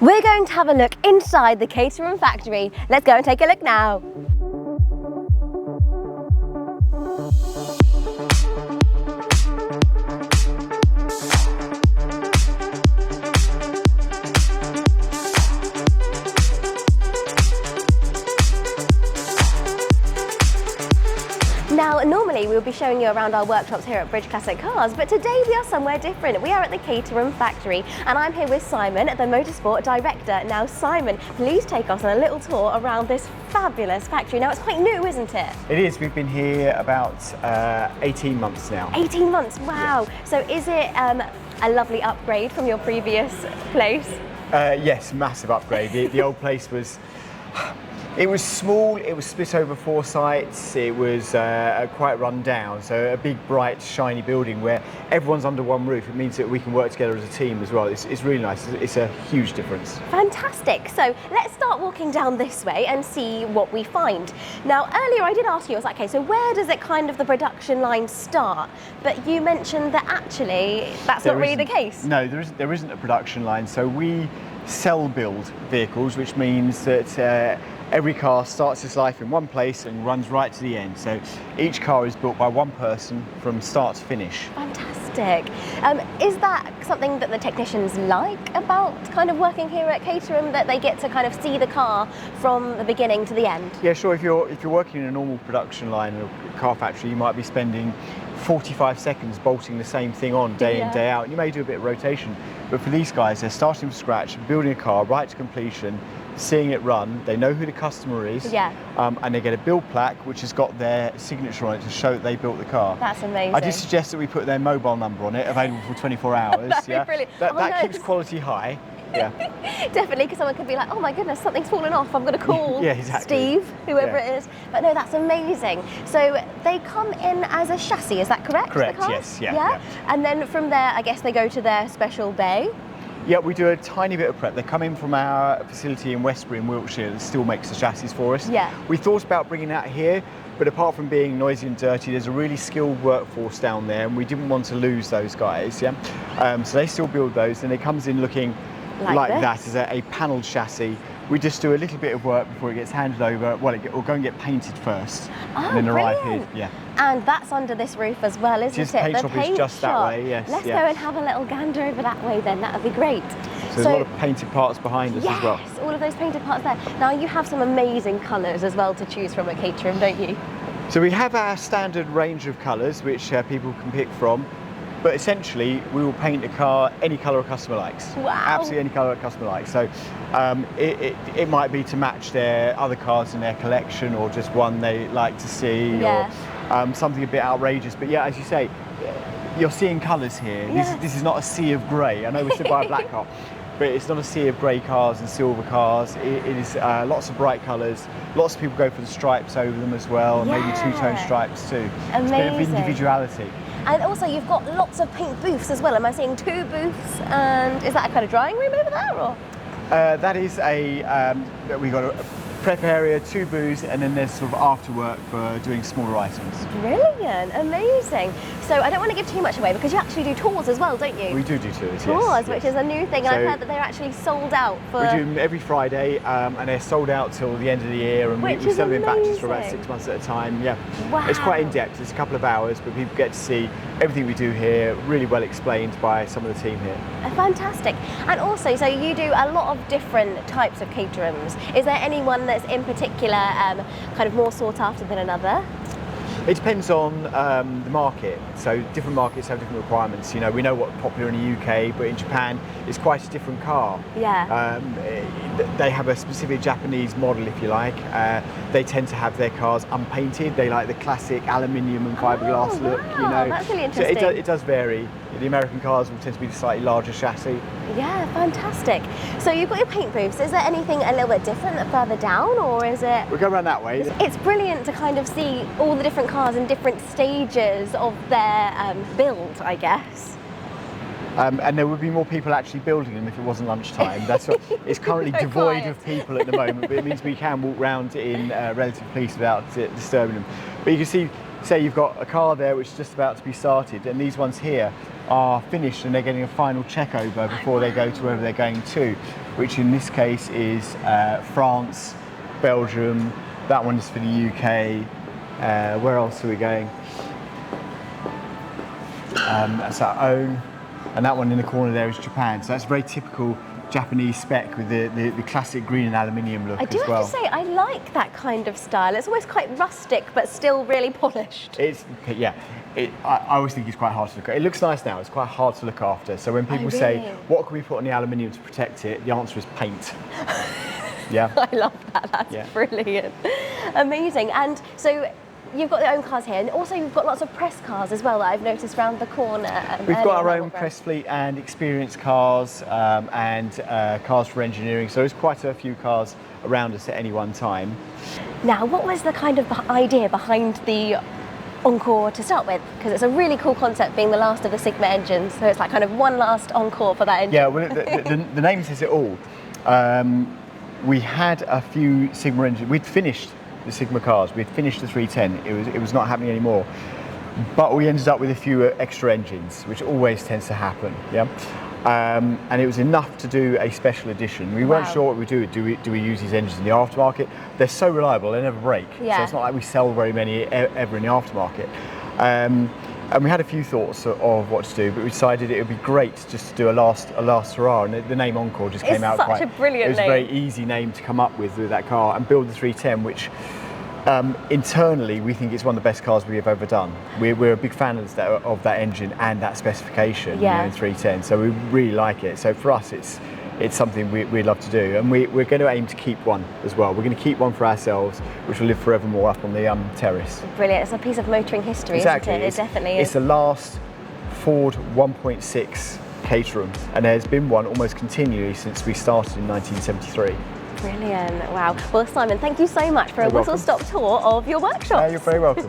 We're going to have a look inside the Caterham factory. Let's go and take a look now. Now, normally we'll be showing you around our workshops here at Bridge Classic Cars, but today we are somewhere different. We are at the Caterham factory, and I'm here with Simon, the Motorsport Director. Now, Simon, please take us on a little tour around this fabulous factory. Now, it's quite new, isn't it? It is. We've been here about 18 months now. 18 months, wow. Yeah. So is it a lovely upgrade from your previous place? Yes, massive upgrade. The old place was... It was small, it was split over 4 sites, it was quite run down, so a big, bright, shiny building where everyone's under one roof. It means that we can work together as a team as well. It's really nice, it's a huge difference. Fantastic. So let's start walking down this way and see what we find. Now, earlier I did ask you, I was like, okay, so where does it kind of the production line start? But you mentioned that actually that's not really the case. No, there isn't a production line, so we cell build vehicles, which means that every car starts its life in one place and runs right to the end. So each car is built by one person from start to finish. Fantastic. Is that something that the technicians like about kind of working here at Caterham, that they get to kind of see the car from the beginning to the end? Yeah, sure. If you're working in a normal production line in a car factory, you might be spending 45 seconds bolting the same thing on day in, day out. And you may do a bit of rotation, but for these guys, they're starting from scratch, building a car right to completion, seeing it run. They know who the customer is, and they get a build plaque which has got their signature on it to show that they built the car. That's amazing. I did suggest that we put their mobile number on it, available for 24 hours. That'd be brilliant. That keeps quality high. Yeah. Definitely, because someone could be like, oh my goodness, something's fallen off, I'm going to call exactly. Steve, whoever it is. But no, that's amazing. So they come in as a chassis, is that correct? Correct, yes. Yeah. And then from there, I guess they go to their special bay. Yeah, we do a tiny bit of prep. They come in from our facility in Westbury in Wiltshire that still makes the chassis for us. Yeah. We thought about bringing that here, but apart from being noisy and dirty, there's a really skilled workforce down there, and we didn't want to lose those guys. So they still build those, and it comes in looking like that as a panelled chassis. We just do a little bit of work before it gets handed over. Well, it'll go and get painted first, and then arrive here. Yeah. And that's under this roof as well, isn't it? The paint shop is just that way, yes. Let's go and have a little gander over that way then, that would be great. So there's a lot of painted parts behind us as well. Yes, all of those painted parts there. Now you have some amazing colours as well to choose from at Caterham, don't you? So we have our standard range of colours which people can pick from. But essentially, we will paint a car any colour a customer likes. Wow. Absolutely any colour a customer likes. So it might be to match their other cars in their collection, or just one they like to see, or something a bit outrageous. But yeah, as you say, you're seeing colours here. Yes. This is not a sea of grey. I know we stood by a black car, but it's not a sea of grey cars and silver cars. It is lots of bright colours. Lots of people go for the stripes over them as well, and maybe two-tone stripes too. Amazing. It's a bit of individuality. And also you've got lots of paint booths as well. Am I seeing 2 booths? And is that a kind of drying room over there, or? That is we've got a prep area, 2 booths, and then there's sort of after work for doing smaller items. Brilliant, amazing. So I don't want to give too much away, because you actually do tours as well, don't you? We do tours, yes. Which is a new thing. So I've heard that they're actually sold out for... We do them every Friday, and they're sold out till the end of the year, and we sell them in batches for about 6 months at a time. Yeah. Wow. It's quite in-depth, it's a couple of hours, but people get to see everything we do here, really well explained by some of the team here. Fantastic. And also, so you do a lot of different types of Caterhams. Is there anyone that's in particular kind of more sought after than another? It depends on the market. So different markets have different requirements. You know, we know what's popular in the UK, but in Japan it's quite a different car. Yeah. They have a specific Japanese model, if you like. They tend to have their cars unpainted. They like the classic aluminium and fiberglass look. You know, that's really interesting. So it does vary. The American cars will tend to be the slightly larger chassis. Yeah, fantastic. So you've got your paint booths. Is there anything a little bit different further down, or is it? We'll go around that way. It's brilliant to kind of see all the different cars in different stages of their build, I guess. And there would be more people actually building them if it wasn't lunchtime. That's what, it's currently devoid of people at the moment, but it means we can walk around in relative peace without disturbing them. But you can see, say you've got a car there which is just about to be started, and these ones here are finished and they're getting a final check over before they go to wherever they're going to. which in this case is France, Belgium. That one is for the UK. Where else are we going? That's our own. And that one in the corner there is Japan. So that's very typical Japanese spec with the classic green and aluminium look as well. I do have to say, I like that kind of style. It's always quite rustic, but still really polished. I always think it's quite hard to look at. It looks nice now, it's quite hard to look after. So when people say, what can we put on the aluminium to protect it? The answer is paint. Yeah. I love that, that's brilliant. Amazing. And so you've got your own cars here, and also you've got lots of press cars as well that I've noticed around the corner. We've got our own press fleet and experience cars and cars for engineering, so there's quite a few cars around us at any one time. Now, what was the kind of idea behind the Encore to start with? Because it's a really cool concept, being the last of the Sigma engines, so it's like kind of one last Encore for that engine. Yeah, well, the name says it all. We had a few Sigma engines. We'd finished the Sigma cars. We'd finished the 310. It was not happening anymore. But we ended up with a few extra engines, which always tends to happen. Yeah. And it was enough to do a special edition. We weren't sure what we do. Do we use these engines in the aftermarket? They're so reliable, they never break. So it's not like we sell very many ever in the aftermarket. And we had a few thoughts of what to do, but we decided it would be great just to do a last hurrah, and the name Encore just came out quite. It's such a brilliant name. It was a very easy name to come up with that car, and build the 310, which internally we think it's one of the best cars we have ever done. We're a big fan of that engine and that specification, in 310, so we really like it. So for us, it's something we'd love to do, and we're going to aim to keep one as well. We're going to keep one for ourselves, which will live forevermore up on the terrace. Brilliant. It's a piece of motoring history, isn't it? It definitely is. It's the last Ford 1.6 Caterham, and there's been one almost continually since we started in 1973. Brilliant. Wow. Well, Simon, thank you so much for a whistle-stop tour of your workshop. You're very welcome.